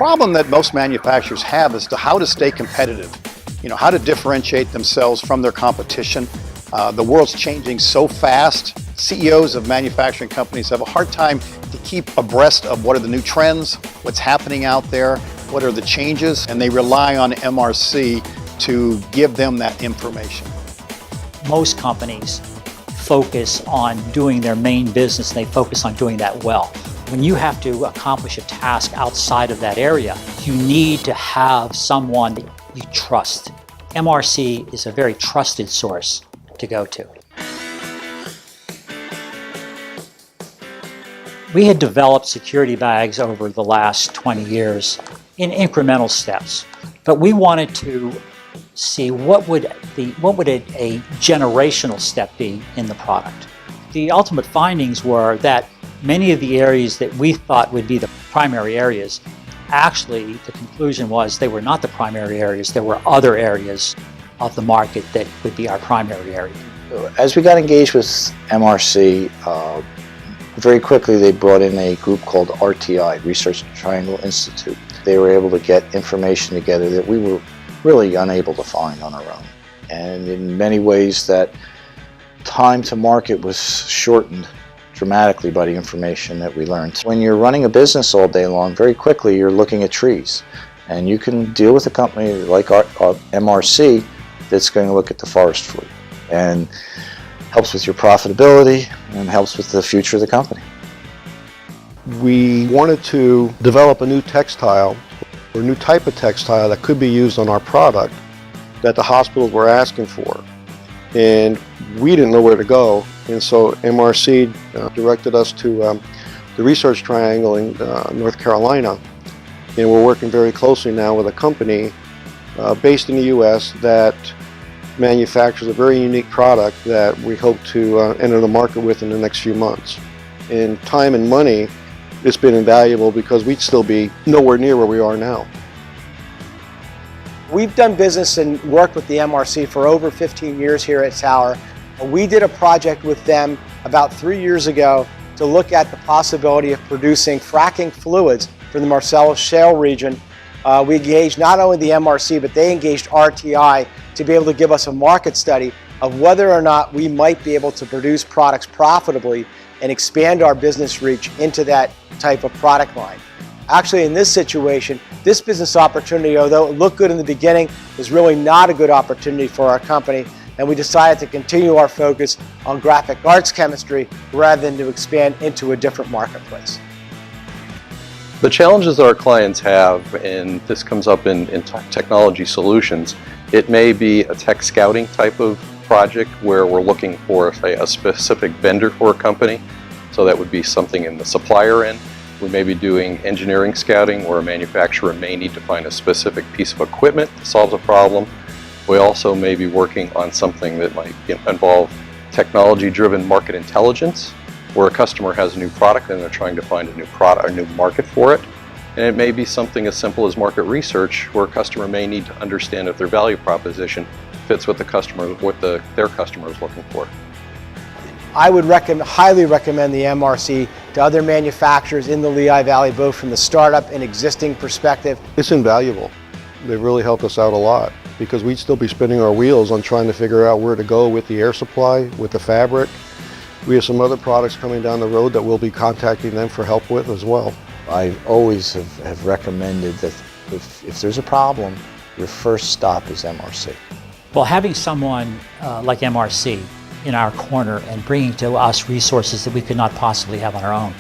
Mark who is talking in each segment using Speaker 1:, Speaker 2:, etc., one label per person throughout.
Speaker 1: problem that most manufacturers have is how to stay competitive, how to differentiate themselves from their competition. The world's changing so fast. CEOs of manufacturing companies have a hard time to keep abreast of what are the new trends, what's happening out there, what are the changes, and they rely on MRC to give them that information.
Speaker 2: Most companies focus on doing their main business, and they focus on doing that well. When you have to accomplish a task outside of that area, you need to have someone that you trust. MRC is a very trusted source to go to. We had developed security bags over the last 20 years in incremental steps, but we wanted to see what would a generational step be in the product. The ultimate findings were that many of the areas that we thought would be the primary areas, actually the conclusion was they were not the primary areas. There were other areas of the market that would be our primary area.
Speaker 3: As we got engaged with MRC, very quickly they brought in a group called RTI, Research Triangle Institute. They were able to get information together that we were really unable to find on our own. And in many ways that time to market was shortened dramatically by the information that we learned. When you're running a business all day long, very quickly you're looking at trees. And you can deal with a company like MRC that's going to look at the forest fleet and helps with your profitability and helps with the future of the company.
Speaker 4: We wanted to develop a new textile or a new type of textile that could be used on our product that the hospitals were asking for. And we didn't know where to go, and so MRC directed us to the Research Triangle in North Carolina, and we're working very closely now with a company based in the U.S. that manufactures a very unique product that we hope to enter the market with in the next few months. In time and money, it's been invaluable because we'd still be nowhere near where we are now.
Speaker 5: We've done business and worked with the MRC for over 15 years here at Tower. We did a project with them about 3 years ago to look at the possibility of producing fracking fluids for the Marcellus Shale region. We engaged not only the MRC, but they engaged RTI to be able to give us a market study of whether or not we might be able to produce products profitably and expand our business reach into that type of product line. Actually, in this situation, this business opportunity, although it looked good in the beginning, was really not a good opportunity for our company, and we decided to continue our focus on graphic arts chemistry rather than to expand into a different marketplace.
Speaker 6: The challenges that our clients have, and this comes up in technology solutions, it may be a tech scouting type of project where we're looking for, say, a specific vendor for a company. So that would be something in the supplier end. We may be doing engineering scouting where a manufacturer may need to find a specific piece of equipment that solves a problem. We also may be working on something that might involve technology-driven market intelligence, where a customer has a new product and they're trying to find a new market for it. And it may be something as simple as market research, where a customer may need to understand if their value proposition fits what their customer is looking for.
Speaker 5: I would highly recommend the MRC to other manufacturers in the Lehigh Valley, both from the startup and existing perspective.
Speaker 4: It's invaluable. They've really helped us out a lot because we'd still be spinning our wheels on trying to figure out where to go with the air supply, with the fabric. We have some other products coming down the road that we'll be contacting them for help with as well.
Speaker 3: I always have recommended that if there's a problem, your first stop is MRC.
Speaker 2: Well, having someone like MRC in our corner and bringing to us resources that we could not possibly have on our own,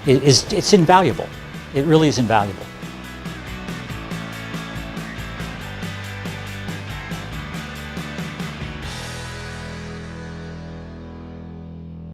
Speaker 2: it's invaluable. It really is invaluable.